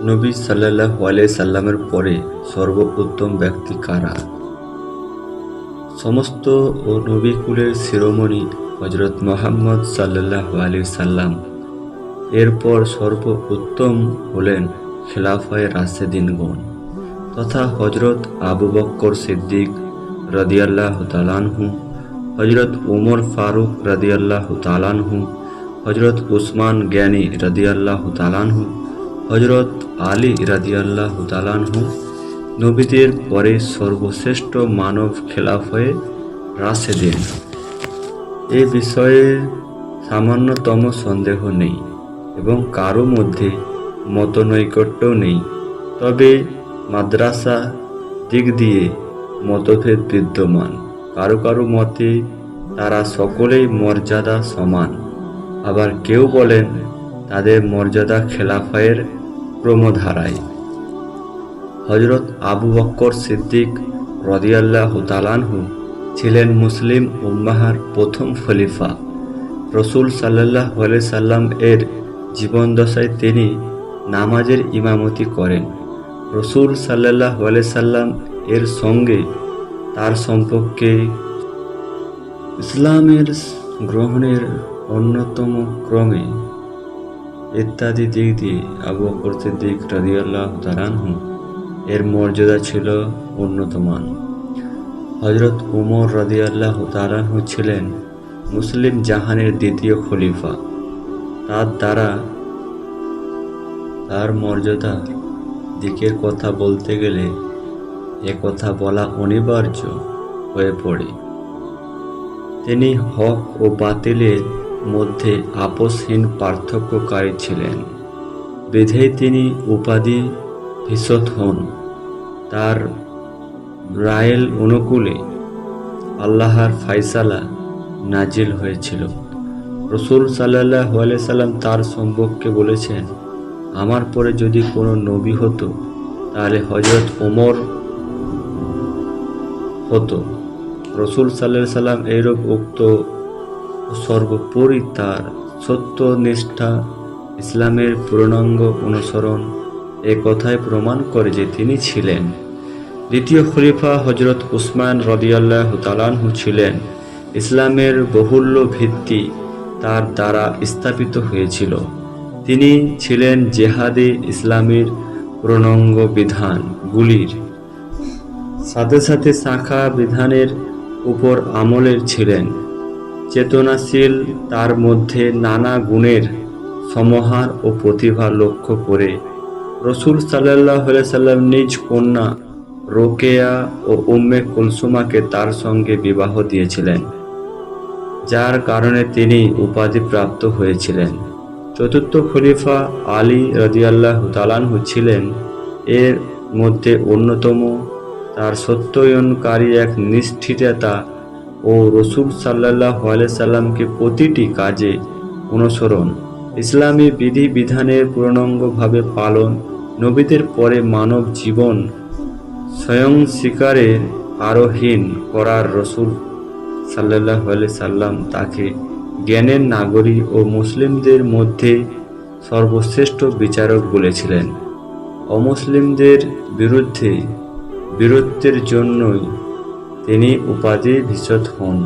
নবী সাল্লাল্লাহু আলাইহি সাল্লামের পরে সর্বোত্তম ব্যক্তি কারা? সমস্ত ও নবীকুলের শিরোমণি হযরত মুহাম্মদ সাল্লাল্লাহু আলাইহি সাল্লাম। এরপর সর্বোত্তম হলেন খেলাফায়ে রাশেদিনগণ তথা হযরত আবু বকর সিদ্দিক রাদিয়াল্লাহু তাআলা আনহু, হযরত ওমর ফারুক রাদিয়াল্লাহু তাআলা আনহু, হযরত উসমান জ্ঞানী রাদিয়াল্লাহু তাআলা আনহু, হযরত আলী রাদিয়াল্লাহু তাআলা আনহু। নবীদের পরে সর্বশ্রেষ্ঠ মানব খেলাফায়ে রাশেদিন। এ বিষয়ে সামান্যতম সন্দেহ নেই এবং কারো মধ্যে মতনৈকট্যও নেই। তবে মাদ্রাসা দিক দিয়ে মতভেদ বিদ্যমান। কারো কারো মতে তারা সকলেই মর্যাদা সমান, আবার কেউ বলেন তাদের মর্যাদা খেলাফায়ের ক্রমধারায়। হযরত আবু বকর সিদ্দিক রাদিয়াল্লাহু তাআলা আনহু ছিলেন মুসলিম উম্মাহর প্রথম খলিফা। রাসূল সাল্লাল্লাহু আলাইহি সাল্লাম এর জীবনদশায় তিনি নামাজের ইমামতি করেন। রাসূল সাল্লাল্লাহু আলাইহি সাল্লাম এর সঙ্গে তার সম্পর্কে ইসলামের গ্রহণের অন্যতম ক্রমে ইত্যাদি দিক দিয়ে আবু বকর সিদ্দিক রাদিয়াল্লাহু তাআলা আনহু এর মর্যাদা ছিল উন্নতমান। হযরত ওমর রাদিয়াল্লাহু তাআলা আনহু ছিলেন মুসলিম জাহানের দ্বিতীয় খলিফা। তার দ্বারা তার মর্যাদার দিকের কথা বলতে গেলে এ কথা বলা অনিবার্য হয়ে পড়ে। তিনি হক ও বাতিলের মধ্যে আপোষহীন পার্থক্যকারী ছিলেন, বিধেয় তিনি উপাধি ভীষৎ হন। তার রায়ের অনুকূলে আল্লাহর ফায়সালা নাজিল হয়েছিল। রাসূল সাল্লাল্লাহু আলাইহি সাল্লাম তার সম্পর্কে বলেছেন, আমার পরে যদি কোনো নবী হতো তাহলে হযরত ওমর হতো। রাসূল সাল্লাল্লাহু আলাইহি সাল্লাম এইরূপ উক্ত সর্বোপরি তার সত্যনিষ্ঠা, ইসলামের পূর্ণাঙ্গ অনুসরণ এ কথাই প্রমাণ করে যে তিনি ছিলেন। দ্বিতীয় খলিফা হযরত উসমান রাদিয়াল্লাহু তাআলা আনহু ছিলেন। ইসলামের বহুল্য ভিত্তি তার দ্বারা স্থাপিত হয়েছিল। তিনি ছিলেন জেহাদে ইসলামের পূর্ণাঙ্গ বিধানগুলির সাথে সাথে শাখা বিধানের উপর আমলের ছিলেন চেতনাশীল। তার মধ্যে নানা গুণের সমাহার ও প্রতিভা লক্ষ্য করে রাসূল সাল্লাল্লাহু আলাইহি সাল্লাম নিজ কন্যা রোকেয়া ও উম্মে কুলসুমাকে তার সঙ্গে বিবাহ দিয়েছিলেন, যার কারণে তিনি উপাধি প্রাপ্ত হয়েছিলেন। চতুর্থ খলিফা আলী রাদিয়াল্লাহু তাআলা আনহু ছিলেন এর মধ্যে অন্যতম। তার সত্যায়নকারী এক নিষ্ঠিতা ও রাসূল সাল্লাল্লাহু আলাইহি সাল্লামকে প্রতিটি কাজে অনুসরণ, ইসলামী বিধি বিধানের পূর্ণাঙ্গভাবে পালন, নবীদের পরে মানব জীবন স্বয়ং শিকারের আরোহীন করার রাসূল সাল্লাল্লাহু আলাইহি সাল্লাম তাকে জ্ঞানের নাগরিক ও মুসলিমদের মধ্যে সর্বশ্রেষ্ঠ বিচারক বলেছিলেন। অমুসলিমদের বিরুদ্ধে বীরত্বের জন্যই তিনি উপাধি ভীষৎ হন।